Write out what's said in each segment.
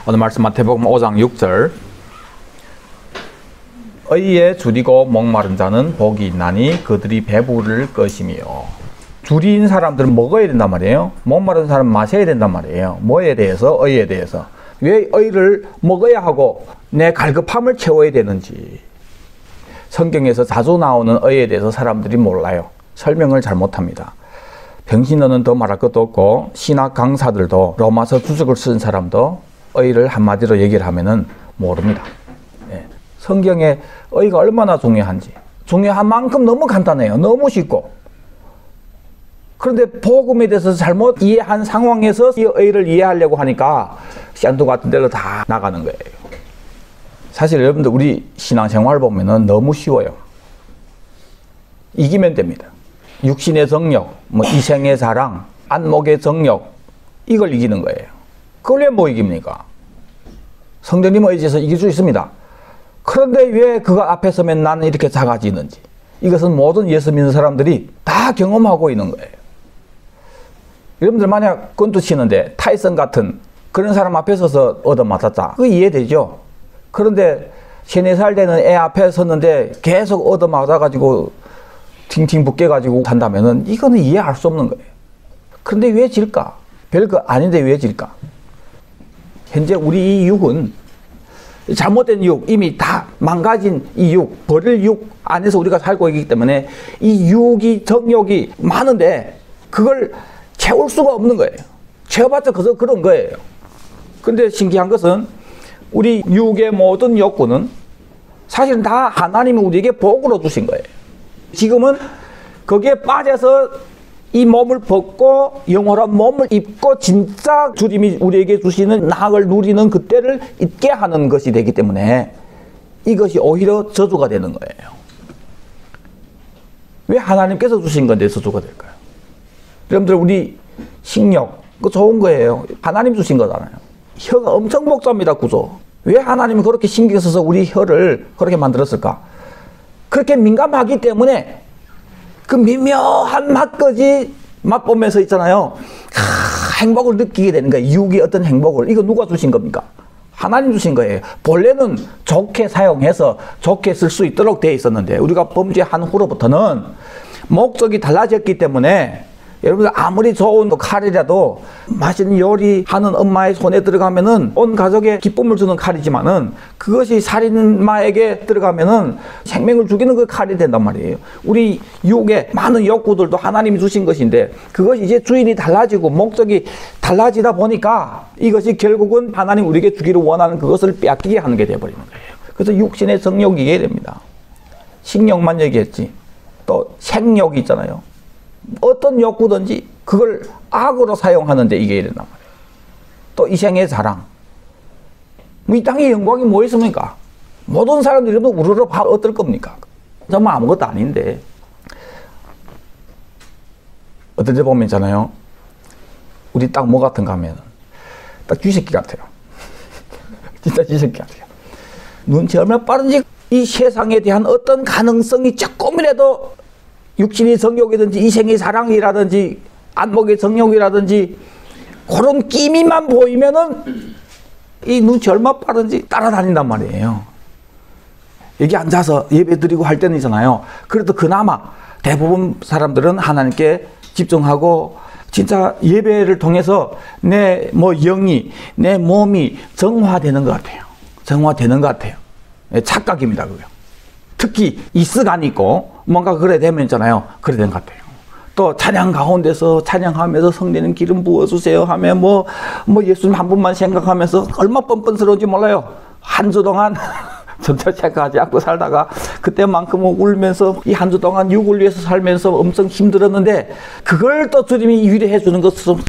오늘 말씀 마태복음 5장 6절. 의에 줄이고 목마른 자는 복이 있나니 그들이 배부를 것이며. 줄인 사람들은 먹어야 된단 말이에요. 목마른 사람은 마셔야 된단 말이에요. 뭐에 대해서? 의에 대해서. 왜 의를 먹어야 하고 내 갈급함을 채워야 되는지. 성경에서 자주 나오는 의에 대해서 사람들이 몰라요. 설명을 잘 못합니다. 병신어는 더 말할 것도 없고 신학 강사들도 로마서 주석을 쓴 사람도 의를 한마디로 얘기를 하면은 모릅니다. 예. 성경에 의가 얼마나 중요한지, 중요한 만큼 너무 간단해요. 너무 쉽고. 그런데 복음에 대해서 잘못 이해한 상황에서 이 의를 이해하려고 하니까 쌍두 같은 데로 다 나가는 거예요. 사실 여러분들 우리 신앙생활 보면은 너무 쉬워요. 이기면 됩니다. 육신의 정욕, 이생의 사랑, 안목의 정욕, 이걸 이기는 거예요. 그걸 왜 못 이깁니까? 성령님의 의지에서 이길 수 있습니다. 그런데 왜 그거 앞에 서면 나는 이렇게 작아지는지. 이것은 모든 예수 믿는 사람들이 다 경험하고 있는 거예요. 여러분들 만약 권투 치는데 타이슨 같은 그런 사람 앞에 서서 얻어맞았다. 그거 이해되죠? 그런데 3, 4살 되는 애 앞에 섰는데 계속 얻어맞아가지고 팅팅 붙게가지고 한다면은 이거는 이해할 수 없는 거예요. 그런데 왜 질까? 별거 아닌데 왜 질까? 현재 우리 이 육은 잘못된 육, 이미 다 망가진 이 육, 버릴 육 안에서 우리가 살고 있기 때문에 이 육이, 정욕이 많은데 그걸 채울 수가 없는 거예요. 채워봤자 그런 거예요. 근데 신기한 것은 우리 육의 모든 욕구는 사실은 다 하나님이 우리에게 복으로 주신 거예요. 지금은 거기에 빠져서 이 몸을 벗고 영원한 몸을 입고 진짜 주님이 우리에게 주시는 낙을 누리는 그때를 잊게 하는 것이 되기 때문에 이것이 오히려 저주가 되는 거예요. 왜 하나님께서 주신 건데 저주가 될까요? 여러분들 우리 식욕 그거 좋은 거예요. 하나님 주신 거잖아요. 혀가 엄청 복잡합니다. 구조. 왜 하나님이 그렇게 신경 써서 우리 혀를 그렇게 만들었을까? 그렇게 민감하기 때문에 그 미묘한 맛까지 맛보면서 있잖아요. 행복을 느끼게 되는 거예요. 육이 어떤 행복을. 이거 누가 주신 겁니까? 하나님 주신 거예요. 본래는 좋게 사용해서 좋게 쓸 수 있도록 되어 있었는데 우리가 범죄한 후로부터는 목적이 달라졌기 때문에 여러분들 아무리 좋은 칼이라도 맛있는 요리하는 엄마의 손에 들어가면은 온 가족에 기쁨을 주는 칼이지만은 그것이 살인마에게 들어가면은 생명을 죽이는 그 칼이 된단 말이에요. 우리 육의 많은 욕구들도 하나님이 주신 것인데 그것이 이제 주인이 달라지고 목적이 달라지다 보니까 이것이 결국은 하나님 우리에게 주기를 원하는 그것을 빼앗기게 하는 게 되어버리는 거예요. 그래서 육신의 정욕이 이게 됩니다. 식욕만 얘기했지. 또 생욕이 있잖아요. 어떤 욕구든지 그걸 악으로 사용하는데 이게 이런단 말이에요. 또 이생의 자랑. 이 땅의 영광이 뭐 있습니까? 모든 사람들이 우르르 어떨 겁니까? 정말 아무것도 아닌데. 어떤 데 보면 있잖아요. 우리 딱 뭐 같은가 하면 딱 쥐새끼 같아요. 진짜 쥐새끼 같아요. 눈치 얼마나 빠른지 이 세상에 대한 어떤 가능성이 조금이라도 육신의 정욕이든지 이생의 사랑이라든지 안목의 정욕이라든지 그런 끼미만 보이면은 이 눈치 얼마나 빠른지 따라다닌단 말이에요. 여기 앉아서 예배 드리고 할 때는 있잖아요. 그래도 그나마 대부분 사람들은 하나님께 집중하고 진짜 예배를 통해서 내 영이, 내 몸이 정화되는 것 같아요. 정화되는 것 같아요. 착각입니다, 그거. 특히 이 스간이 있고 뭔가 그래 되면 있잖아요. 그래 된 것 같아요. 또 찬양 가운데서 찬양하면서 성령님 기름 부어주세요 하면 예수님 한 분만 생각하면서 얼마나 뻔뻔스러운지 몰라요. 한 주 동안 전혀 생각하지 않고 살다가 그때만큼은 울면서 이 한 주 동안 육을 위해서 살면서 엄청 힘들었는데 그걸 또 주님이 위로해 주는 것처럼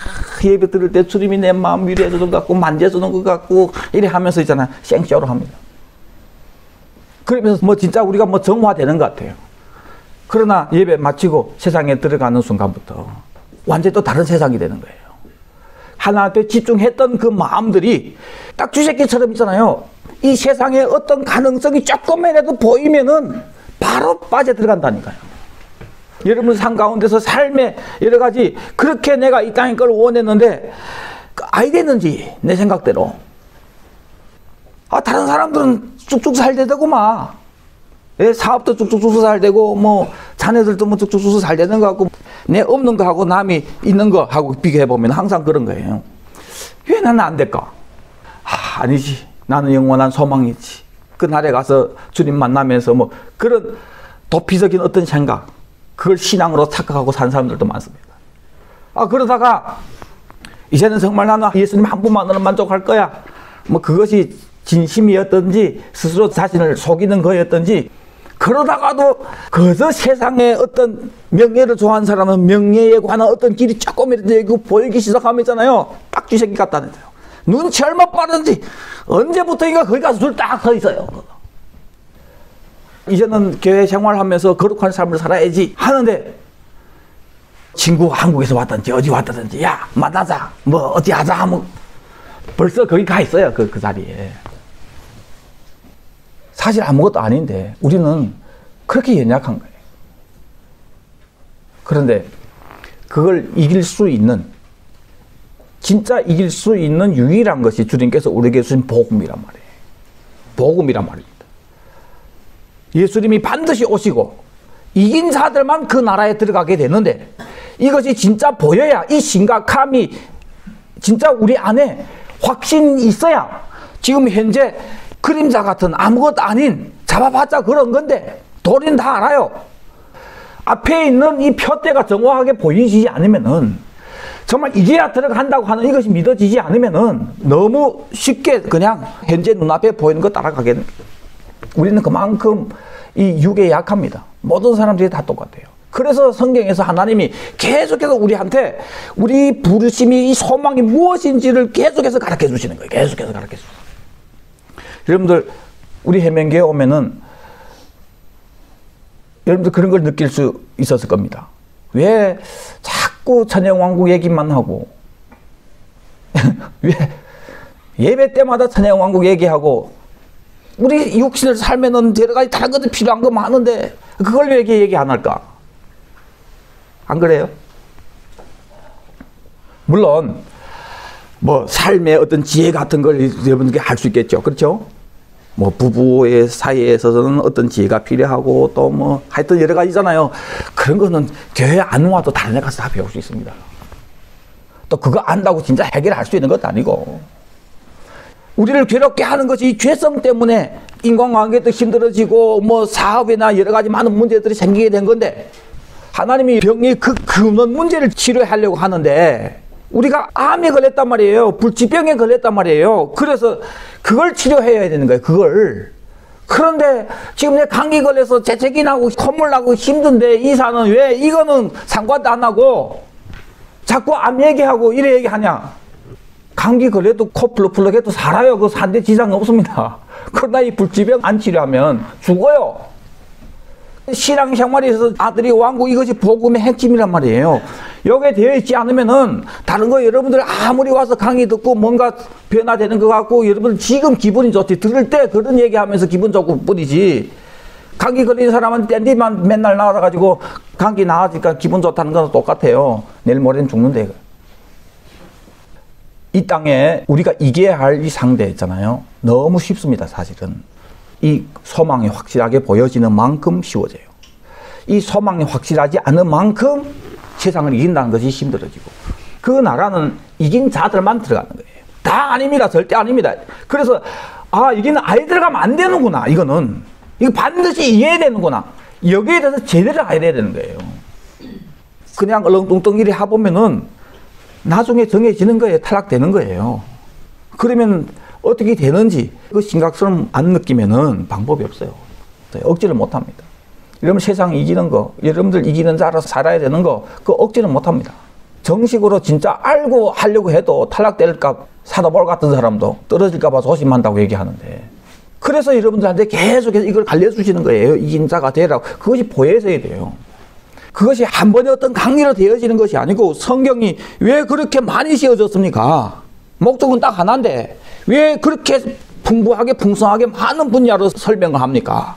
예배 드릴 때 주님이 내 마음 위로해 주는 것 같고 만져주는 것 같고 이래 하면서 있잖아요. 생쇼로 합니다. 그러면서 진짜 우리가 정화되는 것 같아요. 그러나 예배 마치고 세상에 들어가는 순간부터 완전히 또 다른 세상이 되는 거예요. 하나님께 집중했던 그 마음들이 딱 쥐새끼처럼 있잖아요. 이 세상에 어떤 가능성이 조금이라도 보이면은 바로 빠져들어간다니까요. 여러분 삶 가운데서 삶의 여러 가지 그렇게 내가 이 땅의 걸 원했는데 아니 됐는지 내 생각대로 다른 사람들은 쭉쭉 잘 되더구만. 예, 사업도 쭉쭉쭉 잘 되고, 뭐, 자녀들도 뭐 쭉쭉쭉 잘 되는 거 같고, 내 없는 거 하고 남이 있는 거 하고 비교해보면 항상 그런 거예요. 왜 나는 안 될까? 아니지. 나는 영원한 소망이지. 그 날에 가서 주님 만나면서 뭐, 그런 도피적인 어떤 생각, 그걸 신앙으로 착각하고 산 사람들도 많습니다. 그러다가, 이제는 정말 나는 예수님 한 분만으로 만족할 거야. 뭐, 그것이 진심이었던지, 스스로 자신을 속이는 거였던지, 그러다가도 그저 세상에 어떤 명예를 좋아하는 사람은 명예에 관한 어떤 길이 조금이라도 보이기 시작하면 있잖아요. 딱 쥐새끼 같다는 거예요. 눈치 얼마 빠른지 언제부터인가 거기 가서 줄 딱 서 있어요. 이제는 교회 생활하면서 거룩한 삶을 살아야지 하는데 친구가 한국에서 왔든지 어디 왔다든지 야 만나자 뭐 어디 하자 하면 벌써 거기 가 있어요. 그 자리에. 사실 아무것도 아닌데 우리는 그렇게 연약한 거예요. 그런데 그걸 이길 수 있는, 진짜 이길 수 있는 유일한 것이 주님께서 우리에게 주신 복음이란 말이에요. 복음이란 말입니다. 예수님이 반드시 오시고 이긴 자들만 그 나라에 들어가게 되는데 이것이 진짜 보여야, 이 심각함이 진짜 우리 안에 확신이 있어야 지금 현재 그림자 같은 아무것도 아닌 잡아봤자 그런 건데 도리는 다 알아요. 앞에 있는 이 표대가 정확하게 보이지 않으면은 정말 이제야 들어간다고 하는 이것이 믿어지지 않으면은 너무 쉽게 그냥 현재 눈앞에 보이는 거 따라가겠는 거예요. 우리는 그만큼 이 육에 약합니다. 모든 사람들이 다 똑같아요. 그래서 성경에서 하나님이 계속해서 우리한테 우리 부르심이, 이 소망이 무엇인지를 계속해서 가르쳐 주시는 거예요. 계속해서 가르쳐 주시는 거예요. 여러분들 우리 해명교회 오면은 여러분들 그런 걸 느낄 수 있었을 겁니다. 왜 자꾸 천연왕국 얘기만 하고 왜 예배 때마다 천연왕국 얘기하고 우리 육신을 살면은 여러 가지 다른 것들 필요한 거 많은데 그걸 왜 얘기 안 할까? 안 그래요? 물론 뭐 삶의 어떤 지혜 같은 걸 여러분들께 할 수 있겠죠. 그렇죠? 뭐 부부의 사이에 있어서는 어떤 지혜가 필요하고 또 뭐 하여튼 여러 가지잖아요. 그런 거는 교회 안 와도 다른 데 가서 다 배울 수 있습니다. 또 그거 안다고 진짜 해결할 수 있는 것도 아니고, 우리를 괴롭게 하는 것이 이 죄성 때문에 인간관계도 힘들어지고 뭐 사업이나 여러 가지 많은 문제들이 생기게 된 건데, 하나님이 병의 그 근원 문제를 치료하려고 하는데 우리가 암에 걸렸단 말이에요. 불치병에 걸렸단 말이에요. 그래서 그걸 치료해야 되는 거예요. 그걸. 그런데 지금 내 감기 걸려서 재채기 나고 콧물 나고 힘든데 의사는 왜 이거는 상관도 안 하고 자꾸 암 얘기하고 이래 얘기하냐. 감기 걸려도 코 풀럭풀럭 해도 살아요. 그 산대 지장 없습니다. 그러나 이 불치병 안 치료하면 죽어요. 신앙생활에서 아들이 왕국, 이것이 복음의 핵심이란 말이에요. 여기에 되어 있지 않으면은 다른 거 여러분들 아무리 와서 강의 듣고 뭔가 변화되는 것 같고 여러분 지금 기분이 좋지, 들을 때 그런 얘기하면서 기분 좋고 뿐이지, 감기 걸린 사람은 댄디만 맨날 나와가지고 감기 나아지니까 기분 좋다는 건 똑같아요. 내일 모레는 죽는데. 이 땅에 우리가 이겨야 할 이 상대 있잖아요. 너무 쉽습니다. 사실은 이 소망이 확실하게 보여지는 만큼 쉬워져요. 이 소망이 확실하지 않은 만큼 세상을 이긴다는 것이 힘들어지고, 그 나라는 이긴 자들만 들어가는 거예요. 다 아닙니다. 절대 아닙니다. 그래서 여기는 아예 들어가면 안 되는구나. 이거 반드시 이해해야 되는구나. 여기에 대해서 제대로 알아야 되는 거예요. 그냥 얼렁뚱땅 이리 해보면은 나중에 정해지는 거예요. 탈락되는 거예요. 그러면 어떻게 되는지 그 심각성을 안 느끼면은 방법이 없어요. 억지를 못 합니다. 여러분 세상 이기는 거, 여러분들 이기는 자로 살아야 되는 거, 그거 억지는 못 합니다. 정식으로 진짜 알고 하려고 해도 탈락될까, 사도바울 같은 사람도 떨어질까 봐 조심한다고 얘기하는데, 그래서 여러분들한테 계속해서 이걸 알려주시는 거예요. 이긴 자가 되라고. 그것이 보여져야 돼요. 그것이 한 번에 어떤 강의로 되어지는 것이 아니고, 성경이 왜 그렇게 많이 씌워졌습니까? 목적은 딱 하나인데 왜 그렇게 풍부하게 풍성하게 많은 분야로 설명을 합니까?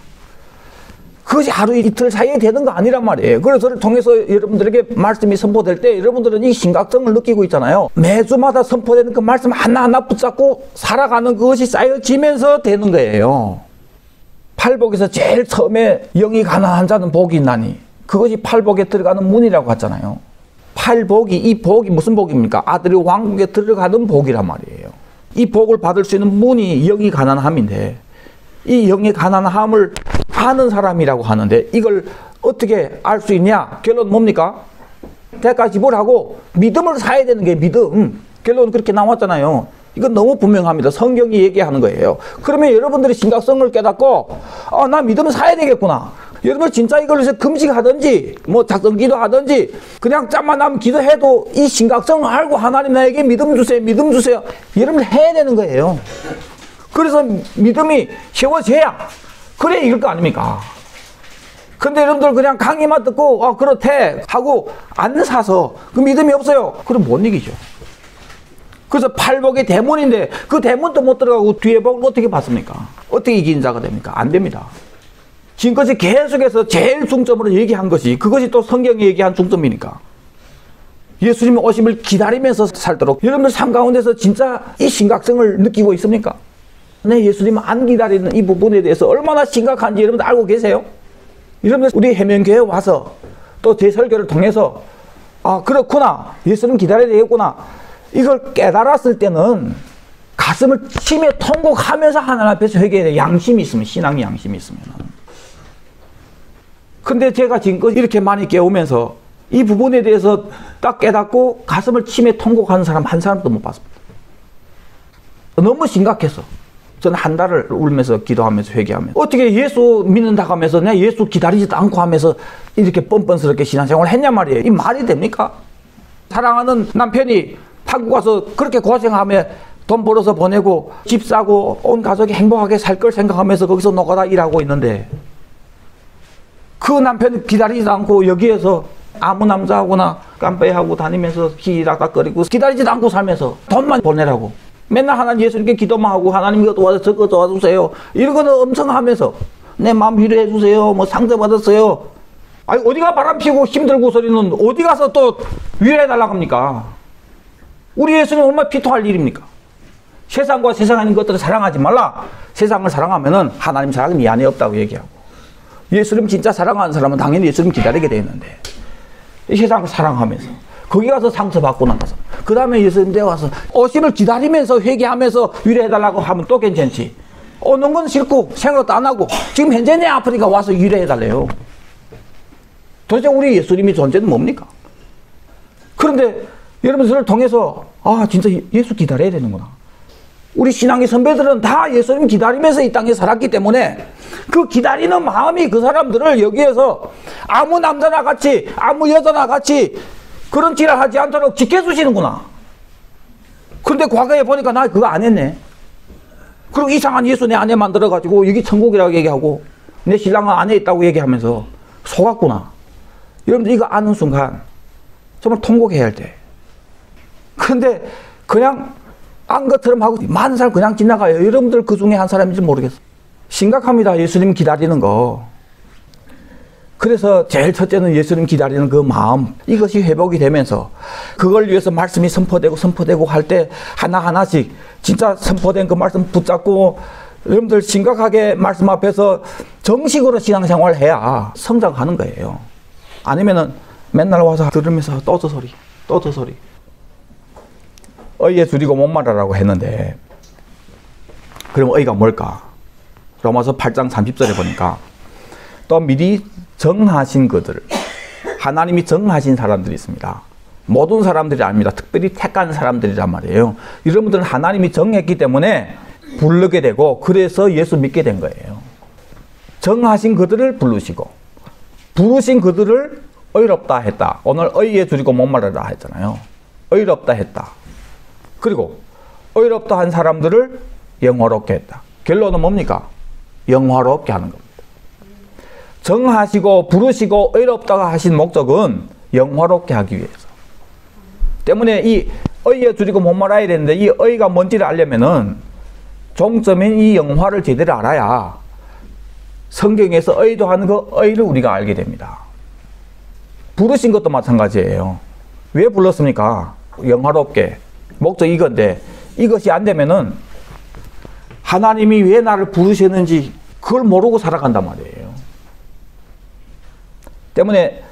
그것이 하루 이틀 사이에 되는 거 아니란 말이에요. 그래서 저를 통해서 여러분들에게 말씀이 선포될 때 여러분들은 이 심각성을 느끼고 있잖아요. 매주마다 선포되는 그 말씀 하나하나 붙잡고 살아가는 그것이 쌓여지면서 되는 거예요. 팔복에서 제일 처음에 영이 가난한 자는 복이 있나니, 그것이 팔복에 들어가는 문이라고 했잖아요. 팔복이, 이 복이 무슨 복입니까? 아들이 왕국에 들어가는 복이란 말이에요. 이 복을 받을 수 있는 문이 영이 가난함인데, 이 영의 가난함을 아는 사람이라고 하는데 이걸 어떻게 알 수 있냐? 결론 뭡니까? 대가 지불하고 믿음을 사야 되는 게 믿음. 결론은 그렇게 나왔잖아요. 이건 너무 분명합니다. 성경이 얘기하는 거예요. 그러면 여러분들이 심각성을 깨닫고 나 믿음을 사야 되겠구나. 여러분 진짜 이걸 위해서 금식하든지 뭐 작성기도 하든지 그냥 짬만 나면 기도해도 이 심각성을 알고 하나님 나에게 믿음 주세요. 믿음 주세요. 여러분 해야 되는 거예요. 그래서 믿음이 세워져야 그래 이럴 거 아닙니까? 근데 여러분들 그냥 강의만 듣고 그렇대 하고 안 사서 그 믿음이 없어요. 그럼 못 이기죠. 그래서 팔복의 대문인데 그 대문도 못 들어가고 뒤에 복을 어떻게 받습니까? 어떻게 이기는 자가 됩니까? 안 됩니다. 지금까지 계속해서 제일 중점으로 얘기한 것이 그것이 또 성경이 얘기한 중점이니까 예수님 오심을 기다리면서 살도록 여러분들 삶 가운데서 진짜 이 심각성을 느끼고 있습니까? 네, 예수님을 안 기다리는 이 부분에 대해서 얼마나 심각한지 여러분들 알고 계세요? 여러분들 우리 해면교회에 와서 또 제 설교를 통해서 그렇구나, 예수님 기다려야 되겠구나, 이걸 깨달았을 때는 가슴을 치며 통곡하면서 하나님 앞에서 회개해야 돼. 양심이 있으면, 신앙의 양심이 있으면. 근데 제가 지금껏 이렇게 많이 깨우면서 이 부분에 대해서 딱 깨닫고 가슴을 치며 통곡하는 사람 한 사람도 못 봤습니다. 너무 심각했어. 저는 한 달을 울면서 기도하면서 회개하면서 어떻게 예수 믿는다고 하면서 내가 예수 기다리지도 않고 하면서 이렇게 뻔뻔스럽게 신앙생활을 했냐 말이에요. 이 말이 됩니까? 사랑하는 남편이 한국 와서 그렇게 고생하며 돈 벌어서 보내고 집 사고 온 가족이 행복하게 살 걸 생각하면서 거기서 노가다 일하고 있는데 그 남편이 기다리지도 않고 여기에서 아무 남자하고나 깜빼하고 다니면서 희락락거리고 기다리지도 않고 살면서 돈만 보내라고 맨날 하나님 예수님께 기도만 하고 하나님 이거 도와주세요, 저거 도와주세요, 이런 거는 엄청 하면서 내 마음 위로해 주세요, 뭐 상처 받았어요. 아니 어디가 바람 피고 힘들고 소리는 어디 가서 또 위로해 달라고 합니까? 우리 예수님 얼마나 피통할 일입니까? 세상과 세상에 있는 것들을 사랑하지 말라. 세상을 사랑하면은 하나님 사랑이 이 안에 없다고 얘기하고, 예수님 진짜 사랑하는 사람은 당연히 예수님 기다리게 돼 있는데 이 세상을 사랑하면서 거기 가서 상처받고 나서 그 다음에 예수님 때 와서 오심을 기다리면서 회개하면서 위로해달라고 하면 또 괜찮지. 오는 건 싫고 생각도 안 하고 지금 현재 내 아프니까 와서 위로해달래요. 도대체 우리 예수님이 존재는 뭡니까? 그런데 여러분들을 통해서 진짜 예수 기다려야 되는구나. 우리 신앙의 선배들은 다 예수님 기다리면서 이 땅에 살았기 때문에 그 기다리는 마음이 그 사람들을 여기에서 아무 남자나 같이 아무 여자나 같이 그런 짓을 하지 않도록 지켜주시는구나. 그런데 과거에 보니까 나 그거 안 했네. 그리고 이상한 예수 내 안에 만들어가지고 여기 천국이라고 얘기하고 내 신랑은 안에 있다고 얘기하면서 속았구나. 여러분들 이거 아는 순간 정말 통곡해야 할 때. 그런데 그냥 안 것처럼 하고 많은 사람 그냥 지나가요. 여러분들 그 중에 한 사람인지 모르겠어. 심각합니다. 예수님 기다리는 거. 그래서 제일 첫째는 예수님 기다리는 그 마음, 이것이 회복이 되면서 그걸 위해서 말씀이 선포되고 할 때 하나하나씩 진짜 선포된 그 말씀 붙잡고 여러분들 심각하게 말씀 앞에서 정식으로 신앙생활을 해야 성장하는 거예요. 아니면은 맨날 와서 들으면서 또 저 소리 의에 줄이고 못 말하라고 했는데 그럼 의가 뭘까? 로마서 8장 30절에 보니까 또 미리 정하신 그들, 하나님이 정하신 사람들이 있습니다. 모든 사람들이 아닙니다. 특별히 택한 사람들이란 말이에요. 여러분들은 하나님이 정했기 때문에 부르게 되고 그래서 예수 믿게 된 거예요. 정하신 그들을 부르시고 부르신 그들을 의롭다 했다. 오늘 의에 줄이고 못 말하라 했잖아요. 의롭다 했다. 그리고 의롭다 한 사람들을 영화롭게 했다. 결론은 뭡니까? 영화롭게 하는 겁니다. 정하시고 부르시고 의롭다고 하신 목적은 영화롭게 하기 위해서. 때문에 이 의에 줄이고 못 말아야 되는데 이 의가 뭔지를 알려면은 종점인 이 영화를 제대로 알아야 성경에서 의도하는 그 의를 우리가 알게 됩니다. 부르신 것도 마찬가지예요. 왜 불렀습니까? 영화롭게. 목적이 이건데 이것이 안 되면은 하나님이 왜 나를 부르셨는지 그걸 모르고 살아간단 말이에요. 때문에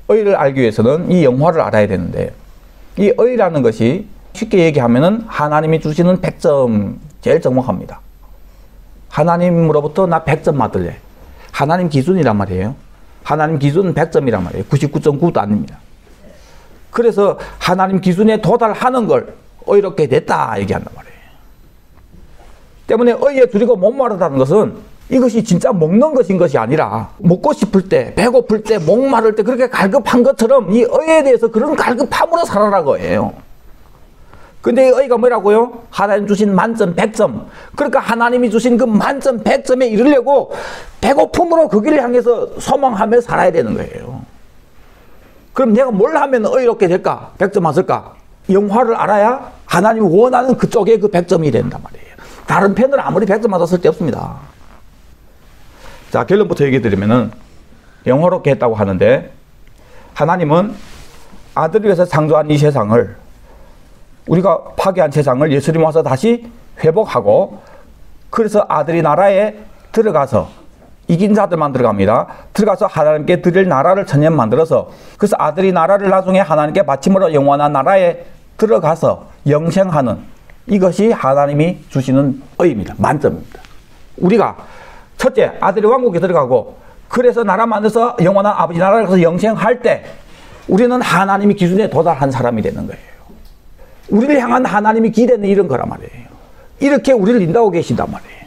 의를 알기 위해서는 이 영화를 알아야 되는데 이 의라는 것이 쉽게 얘기하면은 하나님이 주시는 100점 제일 정확합니다. 하나님으로부터 나 100점 받을래. 하나님 기준이란 말이에요. 하나님 기준은 100점이란 말이에요. 99.9도 아닙니다. 그래서 하나님 기준에 도달하는 걸 의롭게 됐다 얘기한단 말이에요. 때문에 의에 두리고 목마르다는 것은 이것이 진짜 먹는 것인 것이 아니라 먹고 싶을 때, 배고플 때, 목마를 때 그렇게 갈급한 것처럼 이 의에 대해서 그런 갈급함으로 살아라고 해요. 근데 이 의가 뭐라고요? 하나님 주신 만점 100점. 그러니까 하나님이 주신 그 만점 100점에 이르려고 배고픔으로 그 길을 향해서 소망하며 살아야 되는 거예요. 그럼 내가 뭘 하면 의롭게 될까? 100점 맞을까? 영화를 알아야 하나님이 원하는 그쪽에 그 100점이 된단 말이에요. 다른 편은 아무리 100점 맞았을 때 없습니다. 자, 결론부터 얘기 드리면은 영화롭게 했다고 하는데 하나님은 아들을 위해서 창조한 이 세상을 우리가 파괴한 세상을 예수님 와서 다시 회복하고 그래서 아들이 나라에 들어가서 이긴 자들만 들어갑니다. 들어가서 하나님께 드릴 나라를 천년 만들어서 그래서 아들이 나라를 나중에 하나님께 바침으로 영원한 나라에 들어가서 영생하는 이것이 하나님이 주시는 의입니다. 만점입니다. 우리가 첫째 아들이 왕국에 들어가고 그래서 나라 만들어서 영원한 아버지 나라에 가서 영생할 때 우리는 하나님의 기준에 도달한 사람이 되는 거예요. 우리를 향한 하나님이 기대는 이런 거란 말이에요. 이렇게 우리를 인도하고 계신단 말이에요.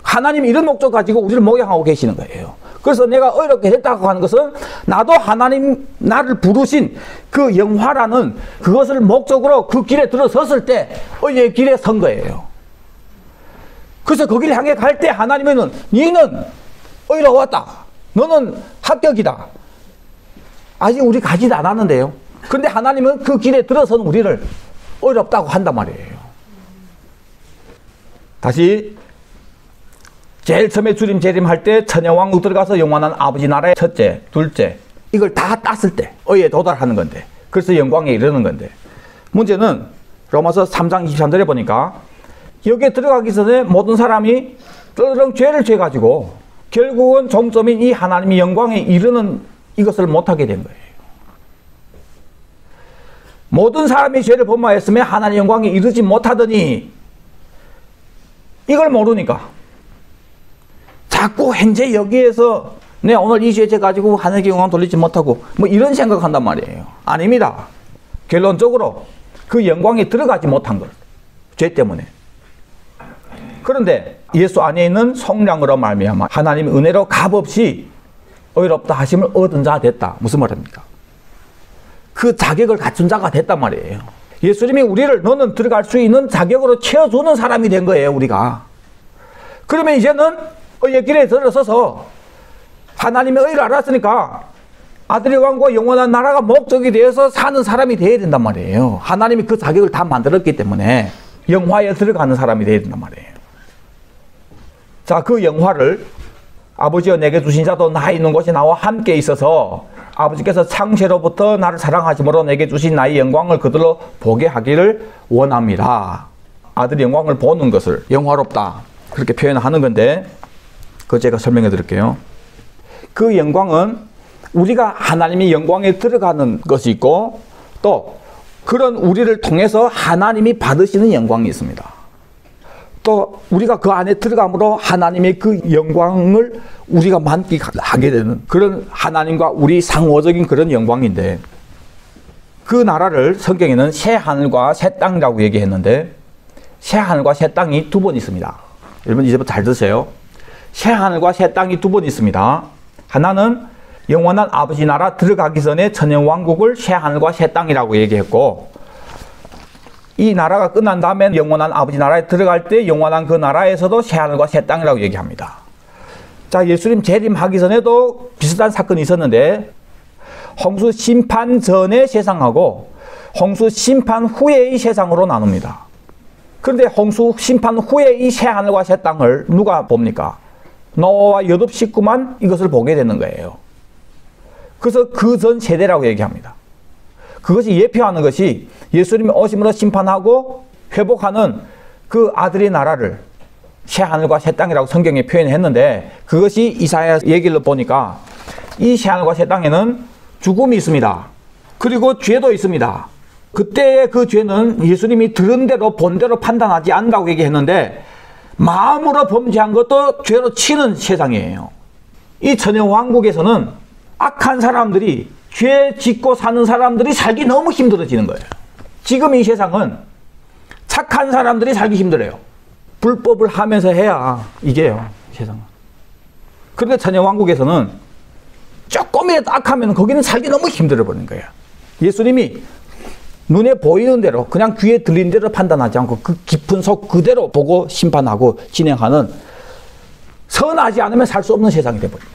하나님이 이런 목적 가지고 우리를 목양하고 계시는 거예요. 그래서 내가 의롭게 됐다고 하는 것은 나도 하나님 나를 부르신 그 영화라는 그것을 목적으로 그 길에 들어섰을 때 의의 길에 선 거예요. 그래서 거기를 향해 갈 때 하나님은 너는 의로웠다. 너는 합격이다. 아직 우리 가지도 않았는데요. 그런데 하나님은 그 길에 들어선 우리를 의롭다고 한단 말이에요. 다시 제일 처음에 주림 재림할 때 천여왕국 들어가서 영원한 아버지 나라의 첫째, 둘째 이걸 다 땄을 때 의에 도달하는 건데 그래서 영광에 이르는 건데 문제는 로마서 3장 23절에 보니까 여기에 들어가기 전에 모든 사람이 떠들썩 죄를 죄가지고 결국은 종점인 이 하나님의 영광에 이르는 이것을 못하게 된 거예요. 모든 사람이 죄를 범하였으며 하나님의 영광에 이르지 못하더니 이걸 모르니까 자꾸 현재 여기에서 내가 오늘 이 죄 가지고 하나님께 영광 돌리지 못하고 뭐 이런 생각한단 말이에요. 아닙니다. 결론적으로 그 영광에 들어가지 못한 것. 죄 때문에. 그런데 예수 안에 있는 성령으로 말미암아 하나님의 은혜로 값없이 의롭다 하심을 얻은 자 됐다. 무슨 말입니까? 그 자격을 갖춘 자가 됐단 말이에요. 예수님이 우리를 너는 들어갈 수 있는 자격으로 채워주는 사람이 된 거예요. 우리가. 그러면 이제는 의의 길에 들어서서 하나님의 의를 알았으니까 아들의 왕국과 영원한 나라가 목적이 되어서 사는 사람이 되어야 된단 말이에요. 하나님이 그 자격을 다 만들었기 때문에 영화에 들어가는 사람이 되어야 된단 말이에요. 자, 그 영화를 아버지여 내게 주신 자도 나 있는 곳에 나와 함께 있어서 아버지께서 창세로부터 나를 사랑하심으로 내게 주신 나의 영광을 그들로 보게 하기를 원합니다. 아들의 영광을 보는 것을 영화롭다 그렇게 표현하는 건데 그거 제가 설명해 드릴게요. 그 영광은 우리가 하나님의 영광에 들어가는 것이 있고 또 그런 우리를 통해서 하나님이 받으시는 영광이 있습니다. 또 우리가 그 안에 들어감으로 하나님의 그 영광을 우리가 만끽하게 되는 그런 하나님과 우리 상호적인 그런 영광인데 그 나라를 성경에는 새 하늘과 새 땅이라고 얘기했는데 새 하늘과 새 땅이 두 번 있습니다. 여러분 이제부터 잘 드세요. 새 하늘과 새 땅이 두 번 있습니다. 하나는 영원한 아버지 나라 들어가기 전에 천연왕국을 새 하늘과 새 땅이라고 얘기했고 이 나라가 끝난 다음에 영원한 아버지 나라에 들어갈 때 영원한 그 나라에서도 새 하늘과 새 땅이라고 얘기합니다. 자, 예수님 재림하기 전에도 비슷한 사건이 있었는데 홍수 심판 전의 세상하고 홍수 심판 후의 세상으로 나눕니다. 그런데 홍수 심판 후에 이 새 하늘과 새 땅을 누가 봅니까? 노아와 여덟 식구만 이것을 보게 되는 거예요. 그래서 그 전 세대라고 얘기합니다. 그것이 예표하는 것이 예수님이 오심으로 심판하고 회복하는 그 아들의 나라를 새 하늘과 새 땅이라고 성경에 표현했는데, 그것이 이사야 얘기를 보니까 이 새 하늘과 새 땅에는 죽음이 있습니다. 그리고 죄도 있습니다. 그때의 그 죄는 예수님이 들은 대로 본 대로 판단하지 않는다고 얘기했는데, 마음으로 범죄한 것도 죄로 치는 세상이에요. 이 천연왕국에서는 악한 사람들이, 죄 짓고 사는 사람들이 살기 너무 힘들어지는 거예요. 지금 이 세상은 착한 사람들이 살기 힘들어요. 불법을 하면서 해야 이게요, 세상은. 그런데 천연왕국에서는 조금이라도 악하면 거기는 살기 너무 힘들어 버리는 거예요. 예수님이 눈에 보이는 대로, 그냥 귀에 들리는 대로 판단하지 않고 그 깊은 속 그대로 보고 심판하고 진행하는, 선하지 않으면 살 수 없는 세상이 되어버립니다.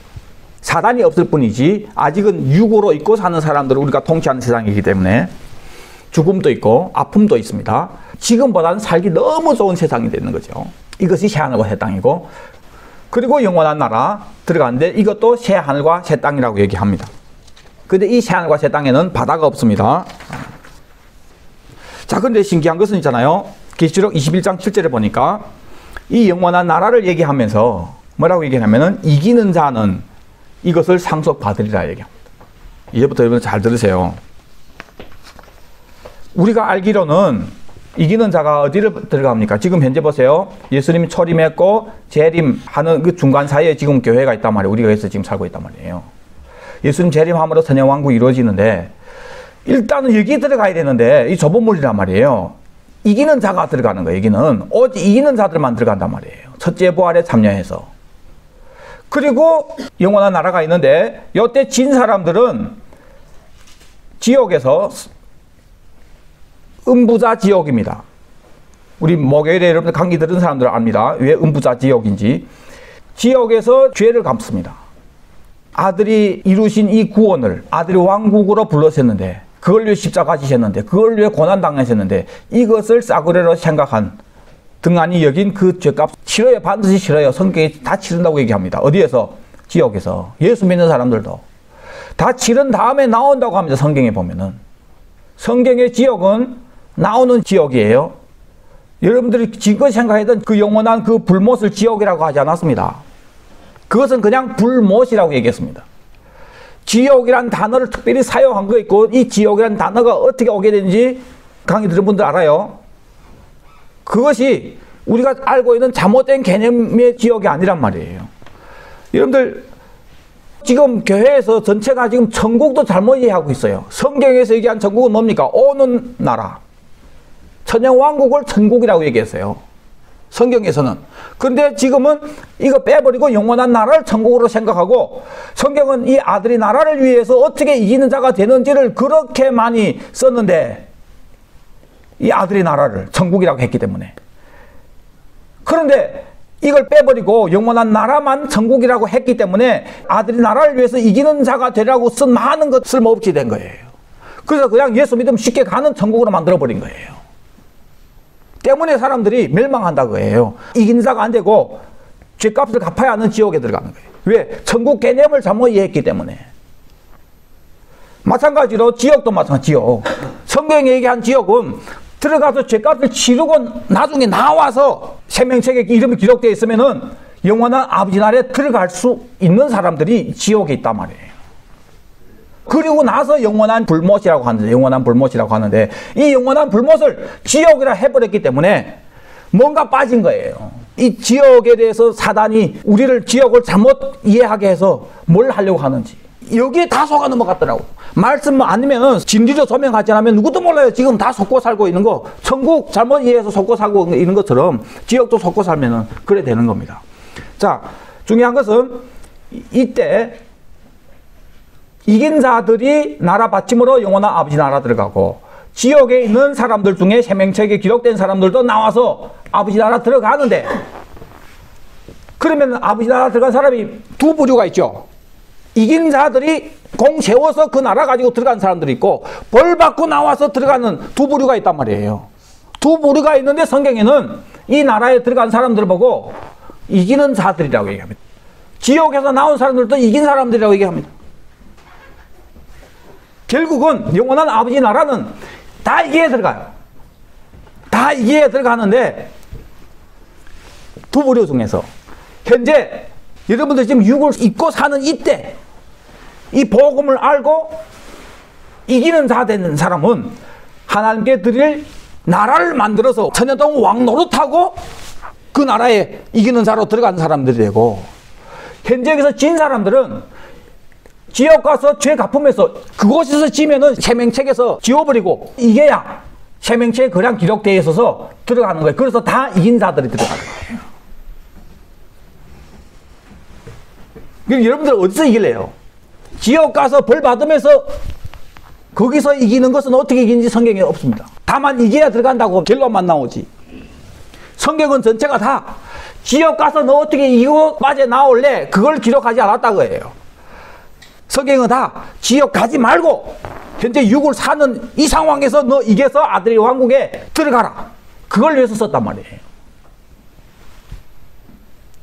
사단이 없을 뿐이지 아직은 육으로 있고 사는 사람들을 우리가 통치하는 세상이기 때문에 죽음도 있고 아픔도 있습니다. 지금보다는 살기 너무 좋은 세상이 되는 거죠. 이것이 새하늘과 새 땅이고, 그리고 영원한 나라 들어가는데 이것도 새하늘과 새 땅이라고 얘기합니다. 그런데 이 새하늘과 새 땅에는 바다가 없습니다. 자, 그런데 신기한 것은 있잖아요. 계시록 21장 7절에 보니까 이 영원한 나라를 얘기하면서 뭐라고 얘기하냐면은 이기는 자는 이것을 상속받으리라 얘기합니다. 이제부터 여러분 잘 들으세요. 우리가 알기로는 이기는 자가 어디를 들어갑니까? 지금 현재 보세요. 예수님이 초림했고 재림하는 그 중간 사이에 지금 교회가 있단 말이에요. 우리가 여기서 지금 살고 있단 말이에요. 예수님 재림함으로 천연왕국이 이루어지는데, 일단은 여기 들어가야 되는데 이 좁은 물이란 말이에요. 이기는 자가 들어가는 거예요. 여기는 오직 이기는 자들만 들어간단 말이에요. 첫째 부활에 참여해서. 그리고 영원한 나라가 있는데, 이때 진 사람들은 지옥에서, 음부자 지옥입니다. 우리 목요일에 여러분들 강의 들은 사람들 압니다. 왜 음부자 지옥인지. 지옥에서 죄를 갚습니다. 아들이 이루신 이 구원을 아들이 왕국으로 불러셨는데, 그걸 위해 십자가 지셨는데, 그걸 위해 고난 당하셨는데, 이것을 싸구려로 생각한, 등한히 여긴 그 죄값 치러요. 반드시 치러요. 성경이 다 치른다고 얘기합니다. 어디에서? 지옥에서. 예수 믿는 사람들도 다 치른 다음에 나온다고 합니다. 성경에 보면은. 성경의 지옥은 나오는 지옥이에요. 여러분들이 지금 생각했던 그 영원한 그 불못을 지옥이라고 하지 않았습니다. 그것은 그냥 불못이라고 얘기했습니다. 지옥이란 단어를 특별히 사용한 거 있고, 이 지옥이란 단어가 어떻게 오게 되는지 강의 들은 분들 알아요? 그것이 우리가 알고 있는 잘못된 개념의 지옥이 아니란 말이에요. 여러분들 지금 교회에서 전체가 지금 천국도 잘못 이해하고 있어요. 성경에서 얘기한 천국은 뭡니까? 오는 나라. 천연왕국을 천국이라고 얘기했어요. 성경에서는. 그런데 지금은 이거 빼버리고 영원한 나라를 천국으로 생각하고, 성경은 이 아들이 나라를 위해서 어떻게 이기는 자가 되는지를 그렇게 많이 썼는데, 이 아들이 나라를 천국이라고 했기 때문에. 그런데 이걸 빼버리고 영원한 나라만 천국이라고 했기 때문에 아들이 나라를 위해서 이기는 자가 되라고 쓴 많은 것 쓸모없이 된 거예요. 그래서 그냥 예수 믿으면 쉽게 가는 천국으로 만들어버린 거예요. 때문에 사람들이 멸망한다고 해요. 이기는 자가 안 되고 죄값을 갚아야 하는 지옥에 들어가는 거예요. 왜? 천국 개념을 잘못 이해했기 때문에. 마찬가지로 지옥도 마찬가지요. 성경에 얘기한 지옥은 들어가서 죄값을 치르고 나중에 나와서 생명책에 이름이 기록되어 있으면은 영원한 아버지 나라에 들어갈 수 있는 사람들이 지옥에 있단 말이에요. 그리고 나서 영원한 불못이라고 하는데, 영원한 불못이라고 하는데, 이 영원한 불못을 지옥이라 해버렸기 때문에 뭔가 빠진 거예요. 이 지옥에 대해서 사단이 우리를 지옥을 잘못 이해하게 해서 뭘 하려고 하는지 여기에 다 속아 넘어갔더라고. 말씀 아니면 진리로 조명하지 않으면 누구도 몰라요. 지금 다 속고 살고 있는 거, 천국 잘못 이해해서 속고 살고 있는 것처럼 지옥도 속고 살면은 그래 되는 겁니다. 자, 중요한 것은 이때 이긴 자들이 나라 받침으로 영원한 아버지 나라 들어가고, 지옥에 있는 사람들 중에 생명책에 기록된 사람들도 나와서 아버지 나라 들어가는데, 그러면 아버지 나라 들어간 사람이 두 부류가 있죠. 이긴 자들이 공 세워서 그 나라 가지고 들어간 사람들이 있고, 벌 받고 나와서 들어가는 두 부류가 있단 말이에요. 두 부류가 있는데 성경에는 이 나라에 들어간 사람들을 보고 이기는 자들이라고 얘기합니다. 지옥에서 나온 사람들도 이긴 사람들이라고 얘기합니다. 결국은 영원한 아버지 나라는 다 이기에 들어가요. 다 이기에 들어가는데 두 부류 중에서 현재 여러분들 지금 육을 입고 사는 이때 이 복음을 알고 이기는 자 되는 사람은 하나님께 드릴 나라를 만들어서 천년동안 왕 노릇하고 그 나라에 이기는 자로 들어간 사람들이 되고, 현재 여기서 진 사람들은 지옥 가서 죄 갚으면서 그곳에서 지면은 생명책에서 지워버리고 이겨야 생명책에 그냥 기록되어 있어서 들어가는 거예요. 그래서 다 이긴 자들이 들어가는 거예요. 그럼 여러분들 어디서 이길래요? 지옥 가서 벌 받으면서 거기서 이기는 것은 어떻게 이기는지 성경에 없습니다. 다만 이겨야 들어간다고 결론만 나오지. 성경은 전체가 다 지옥 가서 너 어떻게 이기고 빠져나올래? 그걸 기록하지 않았다고 해요. 성경은 다 지옥 가지 말고 현재 육을 사는 이 상황에서 너 이겨서 아들의 왕국에 들어가라. 그걸 위해서 썼단 말이에요.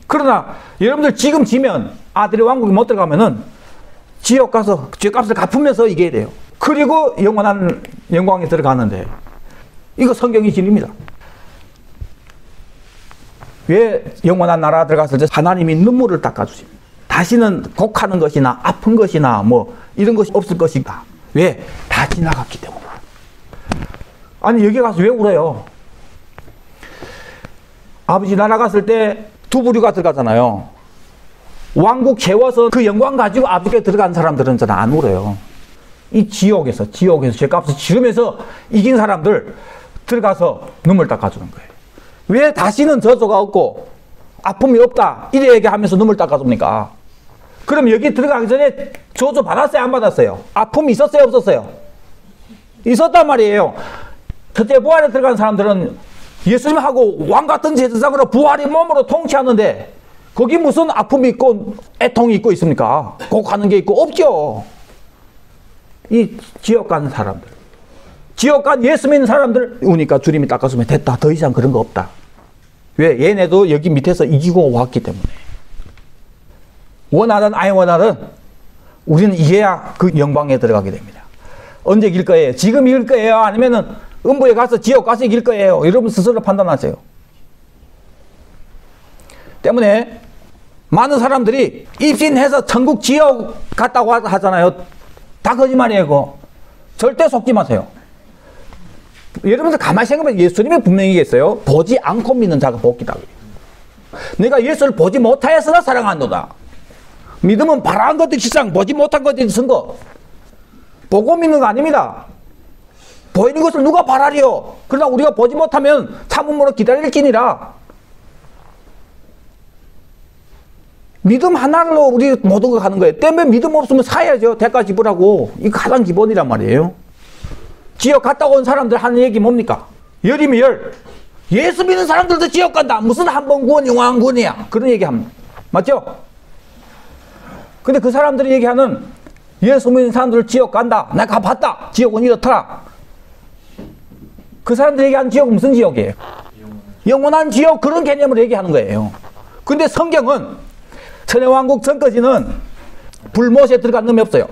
그러나 여러분들 지금 지면 아들의 왕국에 못 들어가면은 지옥 가서 죄값을 갚으면서 이겨야 돼요. 그리고 영원한 영광에 들어가는데 이거 성경이 진리입니다. 왜 영원한 나라 들어갔을 때 하나님이 눈물을 닦아주십니다. 다시는 곡하는 것이나 아픈 것이나 뭐 이런 것이 없을 것이다. 왜? 다 지나갔기 때문에. 아니 여기 가서 왜 울어요? 아버지 나라 갔을 때 두 부류가 들어가잖아요. 왕국 세워서 그 영광 가지고 아버지께 들어간 사람들은 저는 안 울어요. 이 지옥에서 죄값을 치르면서 이긴 사람들 들어가서 눈물 닦아주는 거예요. 왜 다시는 저주가 없고 아픔이 없다 이래 얘기하면서 눈물 닦아줍니까? 그럼 여기 들어가기 전에 저주 받았어요? 안 받았어요? 아픔이 있었어요? 없었어요? 있었단 말이에요. 첫째 부활에 들어간 사람들은 예수님하고 왕같은 제사장으로 부활의 몸으로 통치하는데 거기 무슨 아픔이 있고 애통이 있고 있습니까? 곡하는 게 있고 없죠. 이 지옥 간 사람들, 지옥 간 예수 믿는 사람들 우니까 주님이 닦아주면 됐다. 더 이상 그런 거 없다. 왜? 얘네도 여기 밑에서 이기고 왔기 때문에. 원하든 아니 원하든 우리는 이겨야 그 영광에 들어가게 됩니다. 언제 이길 거예요? 지금 이길 거예요? 아니면은 음부에 가서 지옥 가서 이길 거예요? 여러분 스스로 판단하세요. 때문에 많은 사람들이 입신해서 천국 지옥 갔다고 하잖아요. 다 거짓말이에요. 그거. 절대 속지 마세요. 여러분들 가만히 생각해보면 예수님이 분명히 얘기했어요. 보지 않고 믿는 자가 복이다. 내가 예수를 보지 못하였으나 사랑한도다. 믿음은 바라는 것들이 지상 보지 못한 것들이 선거. 보고 믿는 거 아닙니다. 보이는 것을 누가 바라리요? 그러나 우리가 보지 못하면 참음으로 기다릴지니라. 믿음 하나로 우리 모든 걸 하는 거예요. 때문에 믿음 없으면 사야죠. 대가 지불하고. 이거 가장 기본이란 말이에요. 지옥 갔다 온 사람들 하는 얘기 뭡니까? 열이면 열. 예수 믿는 사람들도 지옥 간다. 무슨 한 번 구원 영원한 구원이야. 그런 얘기합니다. 맞죠? 근데 그 사람들이 얘기하는 예수 믿는 사람들 지옥 간다. 내가 봤다. 지옥은 이렇더라. 그 사람들이 얘기하는 지옥은 무슨 지옥이에요? 영원한 지옥, 그런 개념으로 얘기하는 거예요. 근데 성경은 천연왕국 전까지는 불못에 들어간 놈이 없어요.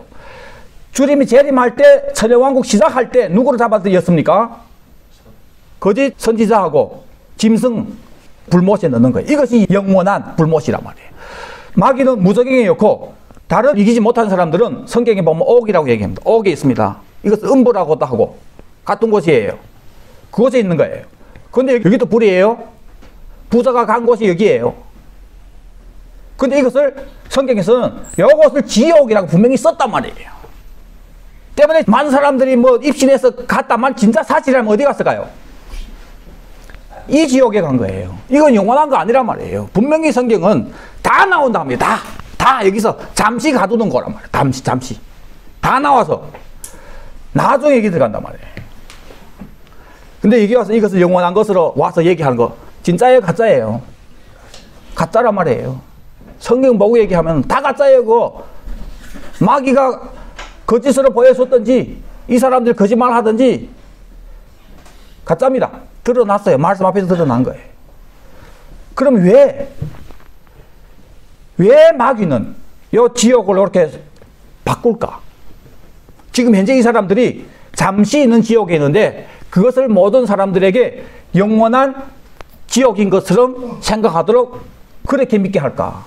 주님이 재림할 때 천연왕국 시작할 때 누구를 잡아들였습니까? 거짓 선지자하고 짐승 불못에 넣는 거예요. 이것이 영원한 불못이란 말이에요. 마귀는 무적행에 넣고 다른 이기지 못한 사람들은 성경에 보면 옥이라고 얘기합니다. 옥에 있습니다. 이것은 음부라고도 하고 같은 곳이에요. 그곳에 있는 거예요. 근데 여기도 불이에요. 부자가 간 곳이 여기에요. 근데 이것을 성경에서는 이것을 지옥이라고 분명히 썼단 말이에요. 때문에 많은 사람들이 뭐 입신해서 갔다만 진짜 사실이라면 어디 갔을까요? 이 지옥에 간 거예요. 이건 영원한 거 아니란 말이에요. 분명히 성경은 다 나온답니다. 다 여기서 잠시 가두는 거란 말이에요. 잠시. 다 나와서 나중에 얘기 들어간단 말이에요. 근데 여기 와서 이것을 영원한 것으로 와서 얘기하는 거 진짜예요? 가짜예요? 가짜란 말이에요. 성경 보고 얘기하면 다 가짜예요. 그거. 마귀가 거짓으로 보여줬든지 이 사람들 거짓말 하든지 가짜입니다. 드러났어요. 말씀 앞에서 드러난 거예요. 그럼 왜 왜 마귀는 요 지옥을 이렇게 바꿀까? 지금 현재 이 사람들이 잠시 있는 지옥에 있는데 그것을 모든 사람들에게 영원한 지옥인 것처럼 생각하도록 그렇게 믿게 할까?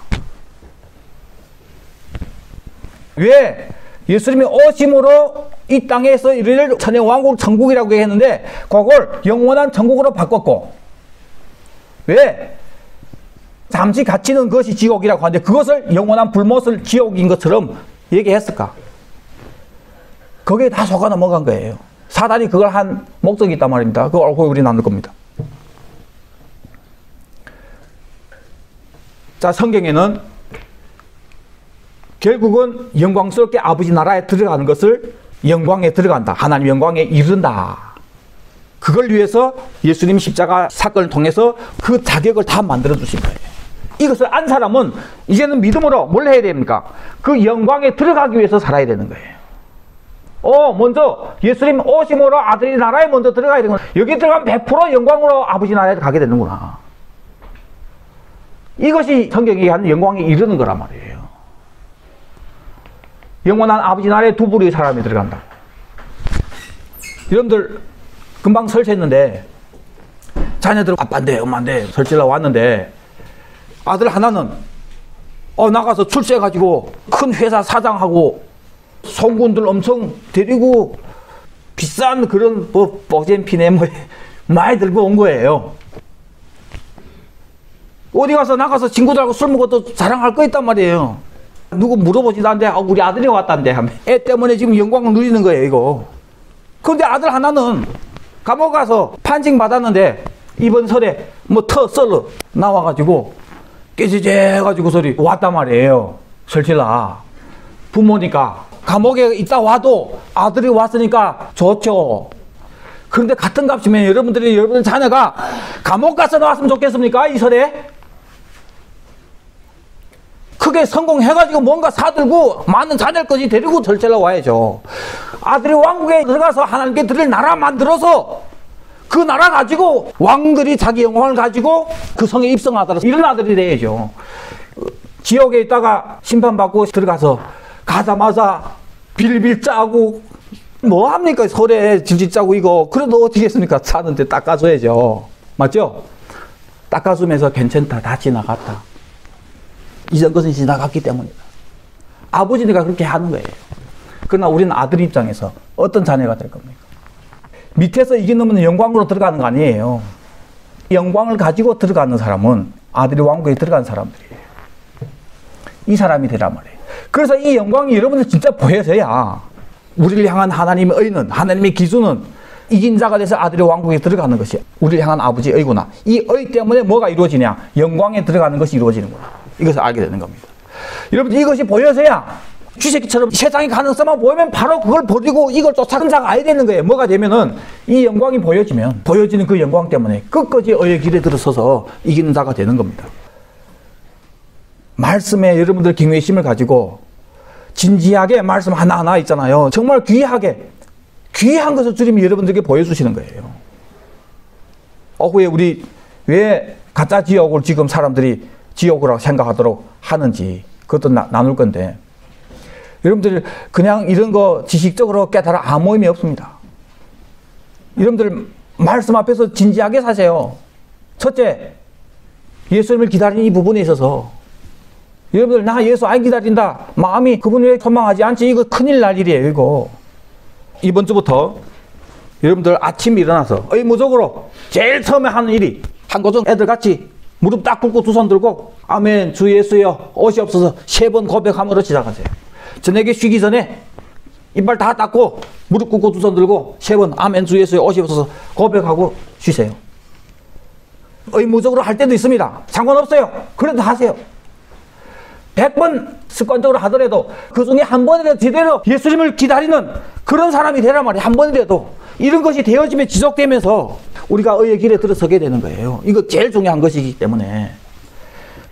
왜 예수님이 오심으로 이 땅에서 이를 천의 왕국 천국이라고 했는데 그걸 영원한 천국으로 바꿨고, 왜 잠시 갇히는 것이 지옥이라고 하는데 그것을 영원한 불못을 지옥인 것처럼 얘기했을까? 거기에 다 속아 넘어간 거예요. 사단이 그걸 한 목적이 있단 말입니다. 그걸 알고 우리 나눌 겁니다. 자, 성경에는 결국은 영광스럽게 아버지 나라에 들어가는 것을 영광에 들어간다. 하나님 영광에 이른다. 그걸 위해서 예수님 십자가 사건을 통해서 그 자격을 다 만들어 주신 거예요. 이것을 안 사람은 이제는 믿음으로 뭘 해야 됩니까? 그 영광에 들어가기 위해서 살아야 되는 거예요. 먼저 예수님 오심으로 아들이 나라에 먼저 들어가야 되는 거예요. 여기 들어가면 100% 영광으로 아버지 나라에 가게 되는구나. 이것이 성경이 하는 영광에 이르는 거란 말이에요. 영원한 아버지 나라에 두 부류의 사람이 들어간다. 여러분들 금방 설치했는데 자녀들 아빠인데 엄마인데 설치러 왔는데 아들 하나는 나가서 출세해가지고 큰 회사 사장하고 송군들 엄청 데리고 비싼 그런 버젠피네 많이 들고 온 거예요. 어디 가서 나가서 친구들하고 술 먹어도 자랑할 거 있단 말이에요. 누구 물어보지도 않는데 우리 아들이 왔단데 하면 애 때문에 지금 영광을 누리는 거예요, 이거. 그런데 아들 하나는 감옥 가서 판징 받았는데 이번 설에 썰러 나와가지고 깨지재 해가지고 소리 왔단 말이에요. 설치라. 부모니까 감옥에 있다 와도 아들이 왔으니까 좋죠. 그런데 같은 값이면 여러분들 자녀가 감옥 가서 나왔으면 좋겠습니까? 이 설에? 크게 성공해가지고 뭔가 사들고 많은 자녀까지 데리고 절제로 와야죠. 아들이 왕국에 들어가서 하나님께 드릴 나라 만들어서 그 나라 가지고 왕들이 자기 영광을 가지고 그 성에 입성하도록 이런 아들이 돼야죠. 지옥에 있다가 심판받고 들어가서 가자마자 빌빌 짜고 뭐 합니까? 설에 질질 짜고 이거. 그래도 어떻게 했습니까? 사는데 닦아줘야죠. 맞죠? 닦아주면서 괜찮다. 다 지나갔다. 이전 것은 지나갔기 때문이다. 아버지가 그렇게 하는 거예요. 그러나 우리는 아들 입장에서 어떤 자녀가 될 겁니까? 밑에서 이기는 영광으로 들어가는 거 아니에요. 영광을 가지고 들어가는 사람은 아들이 왕국에 들어간 사람들이에요. 이 사람이 되란 말이에요. 그래서 이 영광이 여러분들 진짜 보여져야 우리를 향한 하나님의 의는, 하나님의 기준은 이긴 자가 돼서 아들이 왕국에 들어가는 것이 우리를 향한 아버지의 의구나. 이 의 때문에 뭐가 이루어지냐? 영광에 들어가는 것이 이루어지는구나. 이것을 알게 되는 겁니다. 여러분 이것이 보여져야 쥐새끼처럼 세상의 가능성만 보이면 바로 그걸 버리고 이걸 쫓아 가야 되는 거예요. 뭐가 되면은 이 영광이 보여지면 보여지는 그 영광 때문에 끝까지 의의 길에 들어서서 이기는 자가 되는 겁니다. 말씀에 여러분들 경외심을 가지고 진지하게 말씀 하나하나 있잖아요. 정말 귀하게 귀한 것을 주님이 여러분들에게 보여주시는 거예요. 후에 우리 왜 가짜 지옥을 지금 사람들이 지옥으로 생각하도록 하는지 그것도 나눌 건데, 여러분들 그냥 이런 거 지식적으로 깨달아 아무 의미 없습니다. 여러분들 말씀 앞에서 진지하게 사세요. 첫째, 예수님을 기다리는 이 부분에 있어서 여러분들 나 예수 안 기다린다 마음이 그분을 소망하지 않지, 이거 큰일 날 일이에요. 이거 이번 주부터 여러분들 아침 일어나서 의무적으로 제일 처음에 하는 일이 한고정 애들 같이 무릎 딱 꿇고 두 손 들고 아멘 주 예수여 오시옵소서 3번 고백함으로 시작하세요. 저녁에 쉬기 전에 이빨 다 닦고 무릎 꿇고 두 손 들고 3번 아멘 주 예수여 오시옵소서 고백하고 쉬세요. 의무적으로 할 때도 있습니다. 상관없어요. 그래도 하세요. 100번 습관적으로 하더라도 그 중에 한 번이라도 제대로 예수님을 기다리는 그런 사람이 되란 말이에요. 한 번이라도 이런 것이 되어지면 지속되면서 우리가 의의 길에 들어서게 되는 거예요. 이거 제일 중요한 것이기 때문에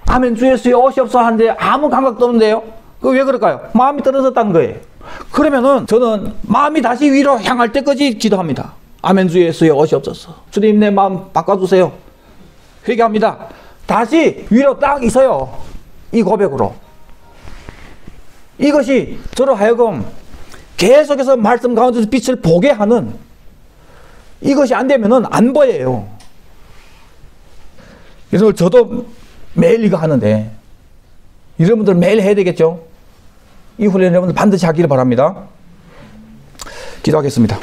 아멘 주 예수여 오시옵소서 하는데 아무 감각도 없는데요. 그거 왜 그럴까요? 마음이 떨어졌다는 거예요. 그러면은 저는 마음이 다시 위로 향할 때까지 기도합니다. 아멘 주 예수여 오시옵소서. 주님 내 마음 바꿔주세요. 회개합니다. 다시 위로 딱 있어요. 이 고백으로. 이것이 저로 하여금 계속해서 말씀 가운데서 빛을 보게 하는, 이것이 안 되면은 안 보여요. 그래서 저도 매일 이거 하는데 여러분들 매일 해야 되겠죠? 이 훈련 여러분들 반드시 하기를 바랍니다. 기도하겠습니다.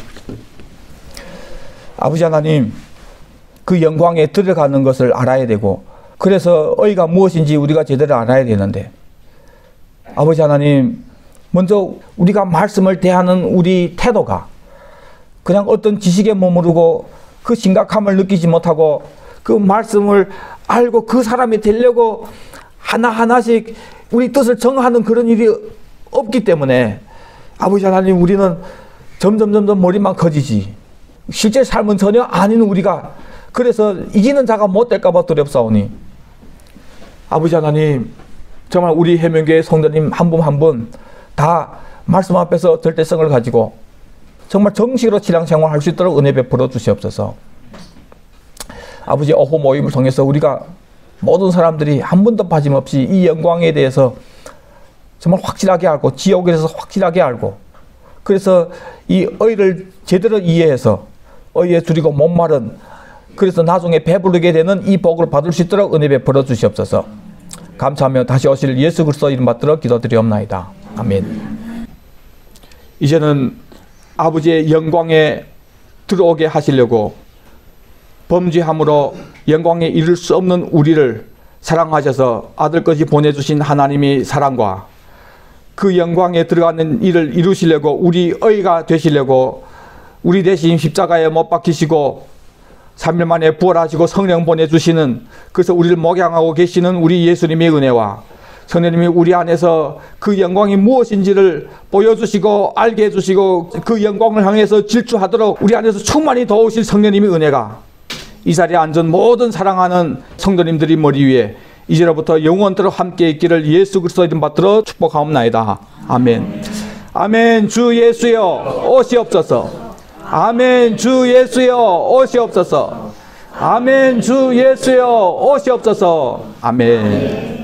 아버지 하나님, 그 영광에 들어가는 것을 알아야 되고, 그래서 의가 무엇인지 우리가 제대로 알아야 되는데, 아버지 하나님, 먼저 우리가 말씀을 대하는 우리 태도가 그냥 어떤 지식에 머무르고 그 심각함을 느끼지 못하고 그 말씀을 알고 그 사람이 되려고 하나하나씩 우리 뜻을 정하는 그런 일이 없기 때문에, 아버지 하나님, 우리는 점점 머리만 커지지 실제 삶은 전혀 아닌 우리가, 그래서 이기는 자가 못 될까 봐 두렵사오니, 아버지 하나님, 정말 우리 해명교회 성도님 한 분 한 분 다 말씀 앞에서 절대성을 가지고 정말 정식으로 신앙생활 할 수 있도록 은혜 베풀어 주시옵소서. 아버지, 어호 모임을 통해서 우리가 모든 사람들이 한 번도 빠짐없이 이 영광에 대해서 정말 확실하게 알고, 지옥에 대해서 확실하게 알고, 그래서 이 의를 제대로 이해해서 의에 줄이고 목마른, 그래서 나중에 배부르게 되는 이 복을 받을 수 있도록 은혜 베풀어 주시옵소서. 감사하며 다시 오실 예수 그리스도 이름 받들어 기도드리옵나이다. 아멘. 이제는 아버지의 영광에 들어오게 하시려고 범죄함으로 영광에 이를 수 없는 우리를 사랑하셔서 아들까지 보내주신 하나님의 사랑과 그 영광에 들어가는 일을 이루시려고, 우리 의가 되시려고 우리 대신 십자가에 못 박히시고 3일 만에 부활하시고 성령 보내주시는, 그래서 우리를 목양하고 계시는 우리 예수님의 은혜와 성령님이 우리 안에서 그 영광이 무엇인지를 보여주시고 알게 해주시고 그 영광을 향해서 질주하도록 우리 안에서 충만히 도우실 성령님의 은혜가 이 자리에 앉은 모든 사랑하는 성도님들이 머리 위에 이제로부터 영원토록 함께 있기를 예수 그리스도 이름 받들어 축복하옵나이다. 아멘. 아멘. 주 예수여 오시옵소서. 아멘. 주 예수여 오시옵소서. 아멘. 주 예수여 오시옵소서. 아멘.